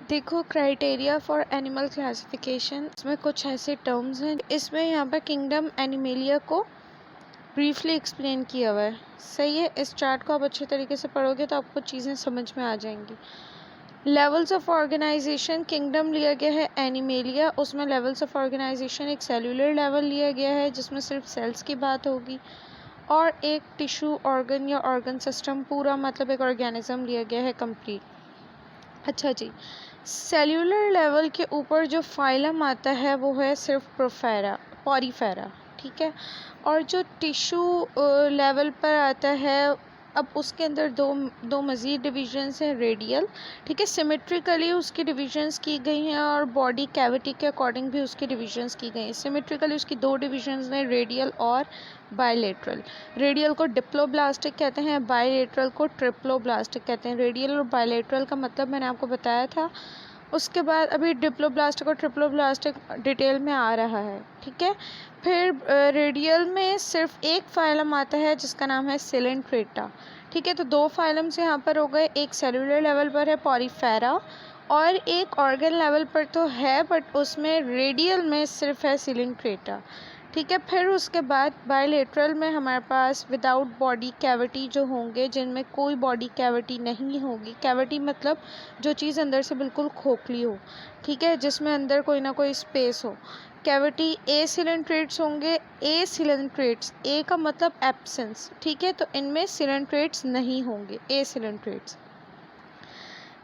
देखो, criteria for animal classification, इसमें कुछ ऐसे टर्म्स हैं। इसमें यहाँ पर किंगडम एनिमेलिया को ब्रीफली एक्सप्लेन किया हुआ है। सही है, इस चार्ट को आप अच्छे तरीके से पढ़ोगे तो आपको चीज़ें समझ में आ जाएंगी। लेवल्स ऑफ ऑर्गेनाइजेशन, किंगडम लिया गया है एनिमेलिया, उसमें लेवल्स ऑफ ऑर्गेनाइजेशन एक सेल्यूलर लेवल लिया गया है जिसमें सिर्फ सेल्स की बात होगी, और एक टिश्यू ऑर्गन या ऑर्गन सिस्टम पूरा, मतलब एक ऑर्गेनिज्म लिया गया है कंप्लीट। अच्छा जी, सेल्यूलर लेवल के ऊपर जो फाइलम आता है वो है सिर्फ पॉरीफेरा, ठीक है। और जो टिश्यू लेवल पर आता है, अब उसके अंदर दो मज़ीद डिविजन्स हैं, रेडियल, ठीक है, सिमेट्रिकली उसकी डिविजन्स की गई हैं, और बॉडी कैविटी के अकॉर्डिंग भी उसकी डिविजन्स की गई हैं। सिमेट्रिकली उसकी दो डिविजन्स हैं, रेडियल और बायलेटरल। रेडियल को डिप्लोब्लास्टिक कहते हैं, बायलेटरल को ट्रिप्लोब्लास्टिक कहते हैं। रेडियल और बायलेटरल का मतलब मैंने आपको बताया था। उसके बाद अभी डिप्लोब्लास्टिक और ट्रिप्लोब्लास्टिक डिटेल में आ रहा है, ठीक है। फिर रेडियल में सिर्फ एक फाइलम आता है जिसका नाम है सिलेंट्रेटा, ठीक है। तो दो फाइलम्स यहाँ पर हो गए, एक सेलुलर लेवल पर है पॉरीफेरा, और एक ऑर्गन लेवल पर तो है बट उसमें रेडियल में सिर्फ है सिलेंट्रेटा, ठीक है। फिर उसके बाद बायलेटरल में हमारे पास विदाउट बॉडी कैविटी जो होंगे, जिनमें कोई बॉडी कैविटी नहीं होगी। कैविटी मतलब जो चीज़ अंदर से बिल्कुल खोखली हो, ठीक है, जिसमें अंदर कोई ना कोई स्पेस हो। कैविटी ए सिलेंट्रेट्स होंगे। ए सिलेंट्रेट्स, ए का मतलब एब्सेंस, ठीक है, तो इनमें सिलेंट्रेट्स नहीं होंगे, ए सिलेंट्रेट्स।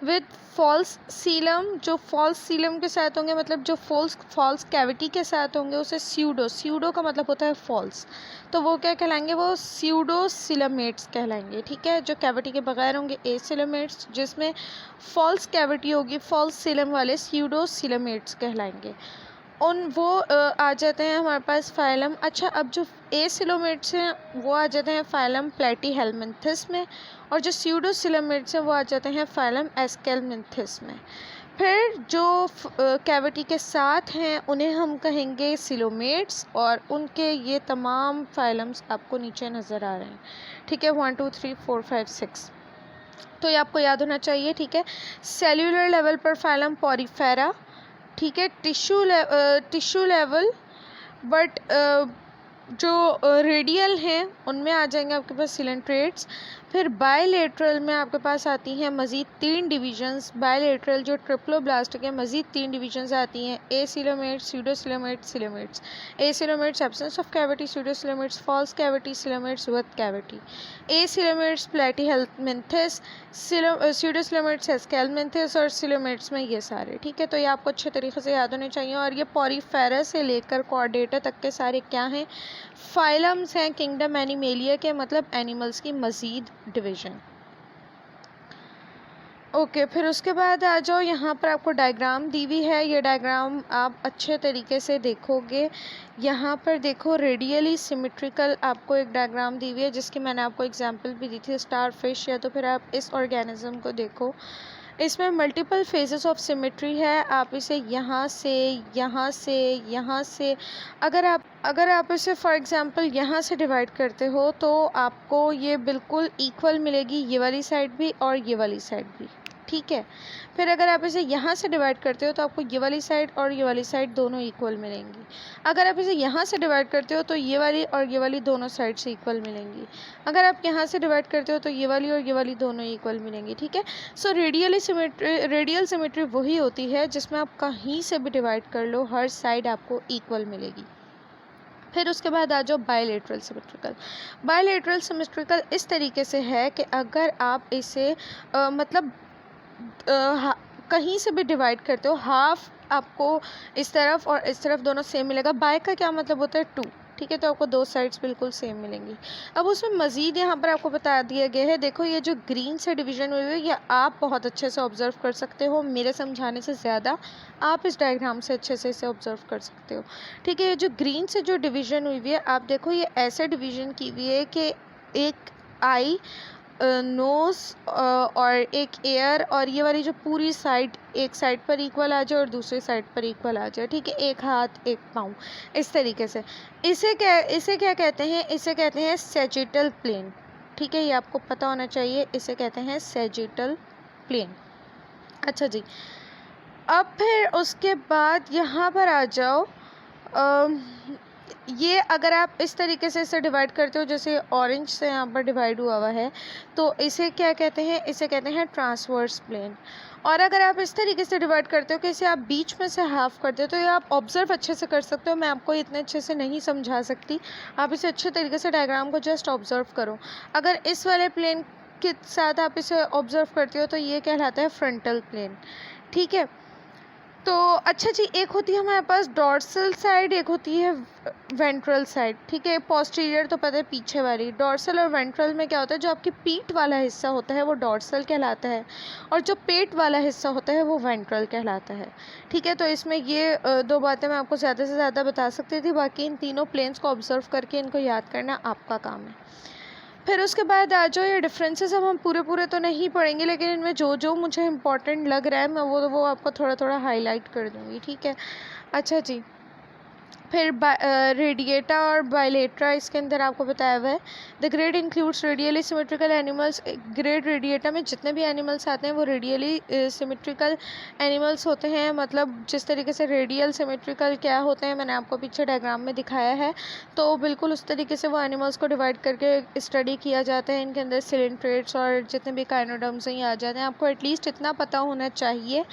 विद फॉल्स सीलम, जो फॉल्स सीलम के साथ होंगे, मतलब जो फॉल्स कैविटी के साथ होंगे, उसे स्यूडो का मतलब होता है फॉल्स, तो वो क्या कहलाएंगे, वो स्यूडो सिलमेट्स कहलाएंगे, ठीक है। जो कैविटी के बगैर होंगे ए सिलमेट्स, जिसमें फॉल्स कैविटी होगी फॉल्स सीलम वाले स्यूडो सिलमेट्स कहलाएंगे। वो आ जाते हैं हमारे पास फाइलम। अच्छा, अब जो ए सिलोमेट्स हैं वो आ जाते हैं फाइलम प्लेटीहेल्मिन्थस में, और जो स्यूडो सिलोमेट्स हैं वो आ जाते हैं फाइलम एस्केल्मिन्थस में। फिर जो कैविटी के साथ हैं उन्हें हम कहेंगे सिलोमेट्स, और उनके ये तमाम फाइलम्स आपको नीचे नज़र आ रहे हैं, ठीक है, 1 2 3 4 5 6, तो ये आपको याद होना चाहिए, ठीक है। सेल्यूलर लेवल पर फाइलम पॉरीफेरा, ठीक है। टिश्यू लेवल, बट जो रेडियल हैं उनमें आ जाएंगे आपके पास सिलेंट्रेट्स। फिर बायलेटरल में आपके पास आती हैं मज़ीद 3 डिवीजन्स। बायलेटरल जो ट्रिप्लोब्लास्टिक है, मज़ीद 3 डिवीजन्स आती हैं, acoelomates, pseudocoelomates, coelomates. Acoelomates absence of cavity, pseudocoelomates false cavity, coelomates with cavity. Acoelomates Platyhelminthes, pseudocoelomates Aschelminthes, और सिलोमेट्स में ये सारे, ठीक है। तो ये आपको अच्छे तरीके से याद होने चाहिए। और ये पॉरीफेरा से लेकर कॉर्डेटा तक के सारे क्या हैं, फाइलम्स हैं किंगडम एनिमेलिया के, मतलब एनिमल्स की मज़ीद डिवीज़न। ओके, फिर उसके बाद आ जाओ, यहाँ पर आपको डायग्राम दी हुई है। ये डायग्राम आप अच्छे तरीके से देखोगे। यहाँ पर देखो, रेडियली सिमेट्रिकल आपको एक डायग्राम दी हुई है जिसकी मैंने आपको एग्जांपल भी दी थी, स्टार फिश। या तो फिर आप इस ऑर्गेनिज्म को देखो, इसमें मल्टीपल फेजेस ऑफ सिमेट्री है। आप इसे यहाँ से, यहाँ से, यहाँ से, अगर आप इसे फॉर एग्जांपल यहाँ से डिवाइड करते हो तो आपको ये बिल्कुल इक्वल मिलेगी, ये वाली साइड भी और ये वाली साइड भी, ठीक है। फिर अगर आप इसे यहाँ से डिवाइड करते हो तो आपको ये वाली साइड और ये वाली साइड दोनों इक्वल मिलेंगी। अगर आप इसे यहाँ से डिवाइड करते हो तो ये वाली और ये वाली दोनों साइड से इक्वल मिलेंगी। अगर आप यहाँ से डिवाइड करते हो तो ये वाली और ये वाली दोनों इक्वल मिलेंगी, ठीक है। सो रेडियल सिमेट्री वही होती है जिसमें आप कहीं से भी डिवाइड कर लो, हर साइड आपको इक्वल मिलेगी। फिर उसके बाद आ जाओ बायलेटरल सिमेट्रिकल। बायलेटरल सिमेट्रिकल इस तरीके से है कि अगर आप इसे मतलब कहीं से भी डिवाइड करते हो, हाफ आपको इस तरफ और इस तरफ दोनों सेम मिलेगा। बाय का क्या मतलब होता है, 2, ठीक है, तो आपको दो साइड्स बिल्कुल सेम मिलेंगी। अब उसमें मज़ीद यहाँ पर आपको बता दिया गया है, देखो ये जो ग्रीन से डिवीज़न हुई है ये आप बहुत अच्छे से ऑब्ज़र्व कर सकते हो, मेरे समझाने से ज़्यादा आप इस डायग्राम से अच्छे से इसे ऑब्ज़र्व कर सकते हो, ठीक है। ये जो ग्रीन से जो डिवीज़न हुई है, आप देखो ये ऐसे डिवीज़न की हुई है कि एक आई, नोज़ और एक एयर, और ये वाली जो पूरी साइड एक साइड पर इक्वल आ जाए और दूसरी साइड पर इक्वल आ जाए, ठीक है, एक हाथ एक पाँव, इस तरीके से। इसे क्या कहते हैं, इसे कहते हैं सैजिटल प्लेन, ठीक है, ये आपको पता होना चाहिए, इसे कहते हैं सैजिटल प्लेन। अच्छा जी, अब फिर उसके बाद यहाँ पर आ जाओ। ये अगर आप इस तरीके से इसे डिवाइड करते हो, जैसे ऑरेंज से यहाँ पर डिवाइड हुआ हुआ है, तो इसे क्या कहते हैं? इसे कहते हैं ट्रांसवर्स प्लेन। और अगर आप इस तरीके से डिवाइड करते हो कि इसे आप बीच में से हाफ करते हो, तो ये आप ऑब्जर्व अच्छे से कर सकते हो। मैं आपको इतने अच्छे से नहीं समझा सकती, आप इसे अच्छे तरीके से डायग्राम को जस्ट ऑब्जर्व करो। अगर इस वाले प्लेन के साथ आप इसे ऑब्जर्व करते हो तो ये कहलाता है फ्रंटल प्लेन। ठीक है, तो अच्छा जी, एक होती है हमारे पास डॉर्सल साइड, एक होती है वेंट्रल साइड। ठीक है, पोस्टीरियर तो पता है पीछे वाली। डॉर्सल और वेंट्रल में क्या होता है? जो आपकी पीठ वाला हिस्सा होता है वो डॉर्सल कहलाता है, और जो पेट वाला हिस्सा होता है वो वेंट्रल कहलाता है। ठीक है, तो इसमें ये दो बातें मैं आपको ज़्यादा से ज़्यादा बता सकती थी, बाकी इन तीनों प्लेन्स को ऑब्जर्व करके इनको याद करना आपका काम है। फिर उसके बाद आ जाओ, ये डिफरेंसेस अब हम पूरे तो नहीं पढ़ेंगे, लेकिन इनमें जो जो मुझे इम्पोर्टेंट लग रहा है मैं वो आपको थोड़ा थोड़ा हाईलाइट कर दूँगी। ठीक है, अच्छा जी। फिर रेडिएटा और बाइलेट्रा इसके अंदर आपको बताया हुआ है। The grade includes radially symmetrical animals. Grade radiata में जितने भी एनिमल्स आते हैं वो रेडियली सिमेट्रिकल एनिमल्स होते हैं। मतलब जिस तरीके से रेडियल सिमेट्रिकल क्या होते हैं मैंने आपको पीछे डायग्राम में दिखाया है, तो बिल्कुल उस तरीके से वो एनिमल्स को डिवाइड करके स्टडी किया जाता है। इनके अंदर सिलेंट्रेट्स और जितने भी काइनोडर्म्स हैं ये आ जाते हैं। आपको एटलीस्ट इतना पता होना चाहिए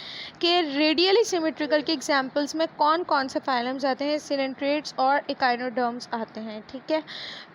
कि रेडियली सिमेट्रिकल के एग्जाम्पल्स में कौन कौन से फाइलम्स आते हैं, सिलेंट्रेट्स और इकाइनोडर्म्स आते हैं। ठीक है,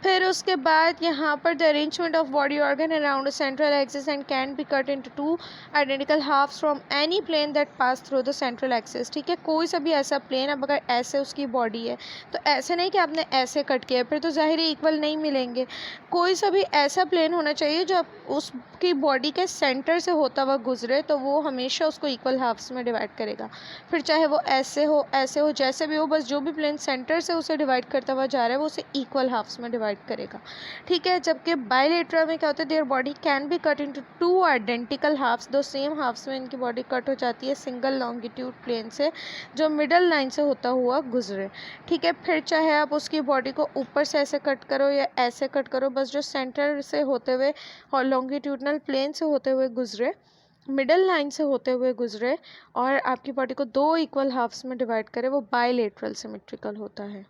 फिर उसके बाद यहाँ पर the arrangement of body organ around central axis and can be cut into two identical halves from any plane that pass through the central axis. ठीक है, कोई सा भी ऐसा प्लेन, अब अगर ऐसे उसकी बॉडी है तो ऐसे नहीं कि आपने ऐसे कट किया, फिर तो ज़ाहिर ही इक्वल नहीं मिलेंगे। कोई सा भी ऐसा प्लेन होना चाहिए जो उसकी बॉडी के सेंटर से होता हुआ गुजरे, तो वो हमेशा उसको इक्वल हाफ्स में डिवाइड करेगा। फिर चाहे वो ऐसे हो जैसे भी हो, बस जो भी प्लेन सेंटर से उसे डिवाइड करता हुआ जा रहा है वो उसे इक्वल हाफ्स में डिवाइड करेगा। ठीक है, जबकि बायलेटरल में क्या होता है? Their body can be cut into two identical halves. दो सेम हाफ्स में इनकी बॉडी कट हो जाती है सिंगल लॉन्गिट्यूड प्लेन से जो मिडल लाइन से होता हुआ गुजरे। ठीक है, फिर चाहे आप उसकी बॉडी को ऊपर से ऐसे कट करो या ऐसे कट करो, बस जो सेंटर से होते हुए और लॉन्गिट्यूडनल प्लेन से होते हुए गुजरे, मिडल लाइन से होते हुए गुजरे और आपकी बॉडी को दो इक्वल हाफ्स में डिवाइड करे, वो बायलेटरल सिमेट्रिकल होता है।